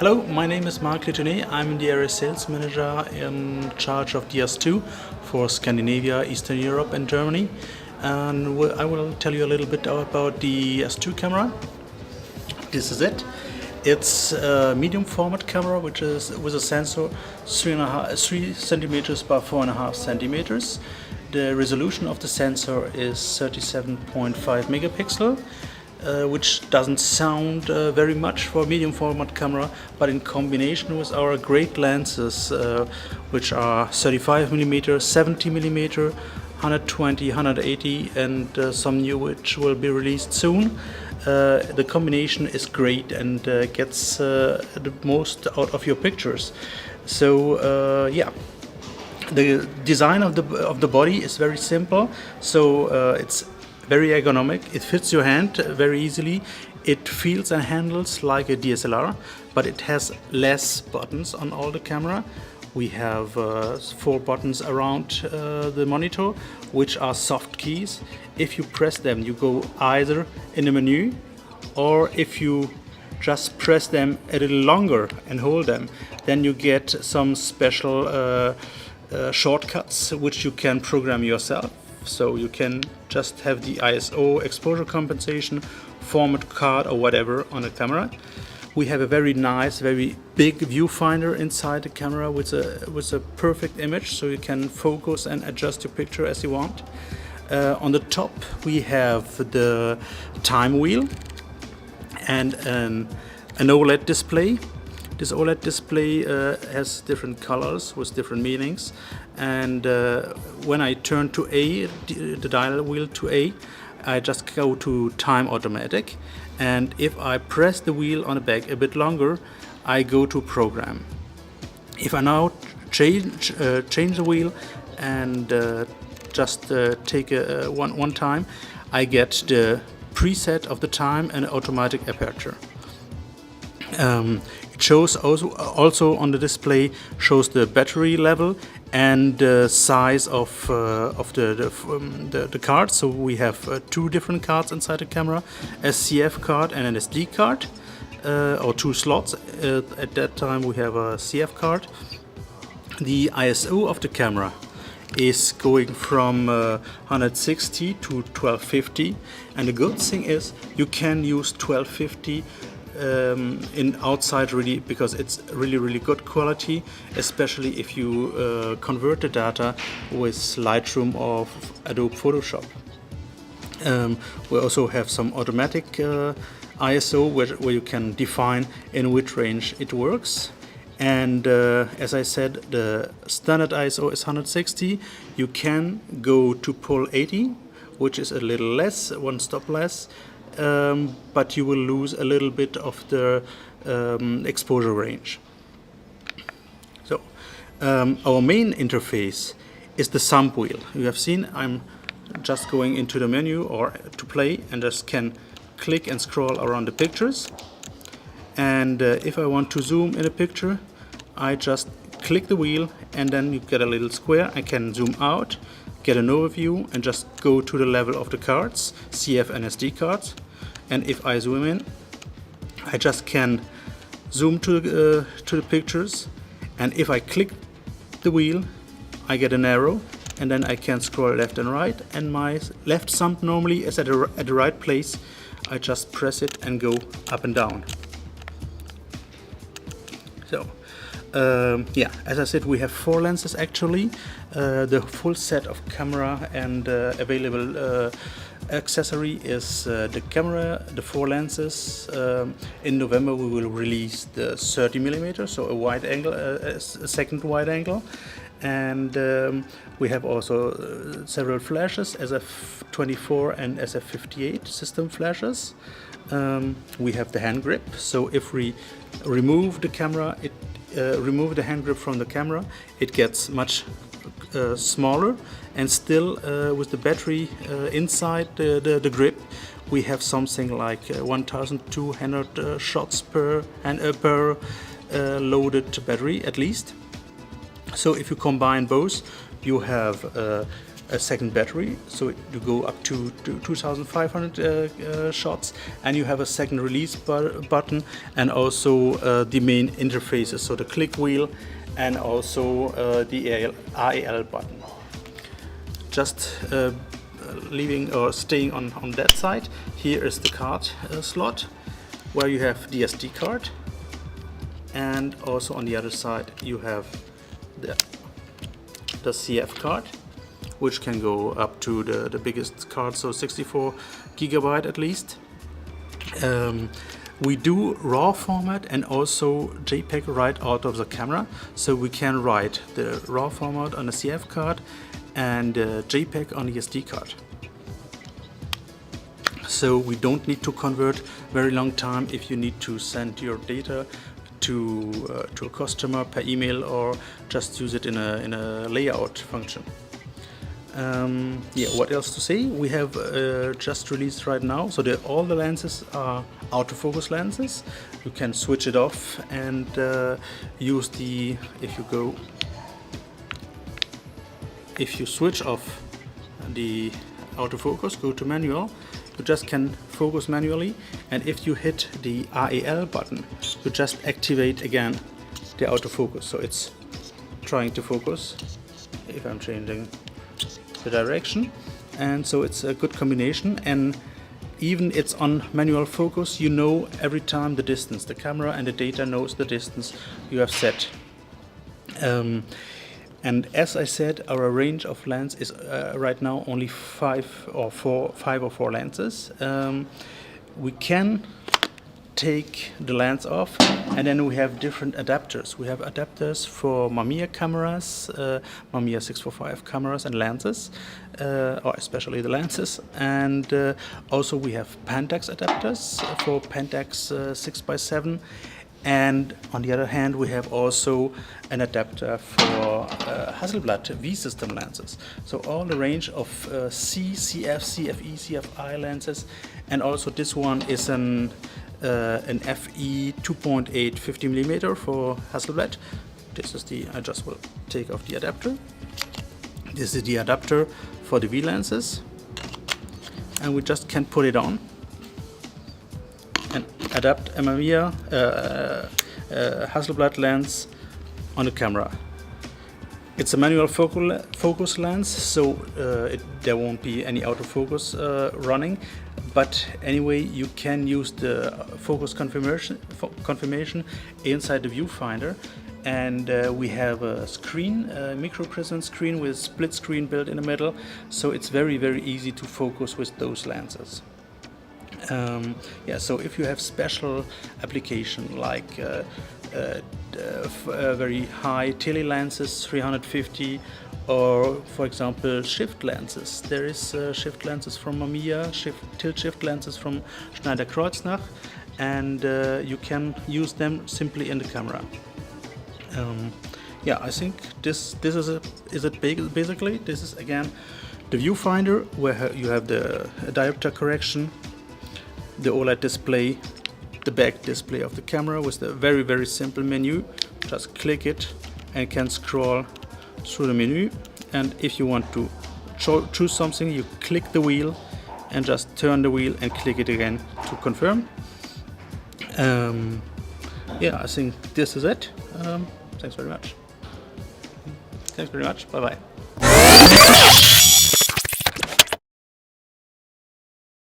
Hello, my name is Marc Léthenet. I'm the area sales manager in charge of the S2 for Scandinavia, Eastern Europe and Germany. And I will tell you a little bit about the S2 camera. This is it. It's a medium format camera which is with a sensor 3 centimeters by 4.5 centimeters. The resolution of the sensor is 37.5 megapixel. Which doesn't sound very much for a medium format camera, but in combination with our great lenses, which are 35mm, 70mm, 120, 180 and some new which will be released soon, the combination is great and gets the most out of your pictures. So yeah. The design of the body is very simple, so it's very ergonomic. It fits your hand very easily. It feels and handles like a DSLR, but it has less buttons on all the camera. We have 4 buttons around the monitor, which are soft keys. If you press them, you go either in the menu, or if you just press them a little longer and hold them, then you get some special shortcuts which you can program yourself. So you can just have the ISO exposure compensation, format card or whatever on the camera. We have a very nice, very big viewfinder inside the camera with a perfect image, so you can focus and adjust your picture as you want. On the top we have the time wheel and an OLED display. This OLED display has different colors with different meanings, and when I turn to A, the dial wheel to A, I just go to time automatic, and if I press the wheel on the back a bit longer, I go to program. If I now change the wheel and just take one time, I get the preset of the time and automatic aperture. It shows also on the display shows the battery level and the size of the cards. So we have 2 different cards inside the camera, a CF card and an SD card, or 2 slots. At that time we have a CF card. The ISO of the camera is going from 160 to 1250, and the good thing is you can use 1250 in outside really, because it's really good quality, especially if you convert the data with Lightroom or Adobe Photoshop. We also have some automatic ISO where you can define in which range it works. And as I said, the standard ISO is 160. You can go to Pol 80, which is a little less, 1 stop less. But you will lose a little bit of the exposure range. So our main interface is the thumb wheel. You have seen I'm just going into the menu or to play and just can click and scroll around the pictures. And if I want to zoom in a picture, I just click the wheel and then you get a little square. I can zoom out, get an overview and just go to the level of the cards, CF and SD cards. And if I zoom in, I just can zoom to the pictures, and if I click the wheel, I get an arrow, and then I can scroll left and right, and my left thumb normally is at the right place. I just press it and go up and down. So yeah, as I said, we have 4 lenses actually. The full set of camera and available accessory is the camera, the 4 lenses. In November we will release the 30mm, so a wide angle, a second wide angle, and we have also several flashes, SF24 and SF58 system flashes. We have the hand grip, so if we remove the camera, remove the hand grip from the camera, it gets much smaller, and still with the battery inside the grip, we have something like 1200 shots per loaded battery at least. So if you combine both, you have a a second battery, so you go up to 2500 shots, and you have a second release button, and also the main interfaces, so the click wheel and also the RAL button. Just leaving or staying on that side, here is the card slot where you have the SD card, and also on the other side you have the CF card, which can go up to the biggest card, so 64 gigabyte at least. We do RAW format and also JPEG right out of the camera, so we can write the RAW format on a CF card and JPEG on the SD card. So we don't need to convert very long time if you need to send your data to a customer per email or just use it in a layout function. Yeah, what else to say? We have just released right now, so all the lenses are autofocus lenses. You can switch it off and use the, if you switch off the autofocus, go to manual, you just can focus manually, and if you hit the RAL button, you just activate again the autofocus, so it's trying to focus if I'm changing the direction, and so it's a good combination. And even it's on manual focus, you know every time the distance, the camera and the data knows the distance you have set. And as I said, our range of lens is right now only 5 or 4 lenses. We can take the lens off, and then we have different adapters. We have adapters for Mamiya cameras, Mamiya 645 cameras and lenses, or especially the lenses, and also we have Pentax adapters for Pentax 6x7. And on the other hand, we have also an adapter for Hasselblad V-system lenses. So all the range of C, CF, CFE, CFI lenses, and also this one is an FE 2.8 50mm for Hasselblad. This is I just will take off the adapter. This is the adapter for the V lenses, and we just can put it on and adapt a Mamiya Hasselblad lens on the camera. It's a manual focus lens, so there won't be any autofocus running, but anyway you can use the focus confirmation inside the viewfinder, and we have a screen, a micro prism screen with split screen built in the middle, so it's very easy to focus with those lenses. Yeah, so if you have special application like very high tele lenses, 350, or for example shift lenses, there is shift lenses from Mamiya, tilt shift lenses from Schneider Kreuznach, and you can use them simply in the camera. Yeah, I think this is it basically. This is again the viewfinder, where you have the diopter correction, the OLED display, the back display of the camera with the very simple menu. Just click it and can scroll through the menu, and if you want to choose something, you click the wheel and just turn the wheel and click it again to confirm. Yeah, I think this is it. Thanks very much. Bye bye.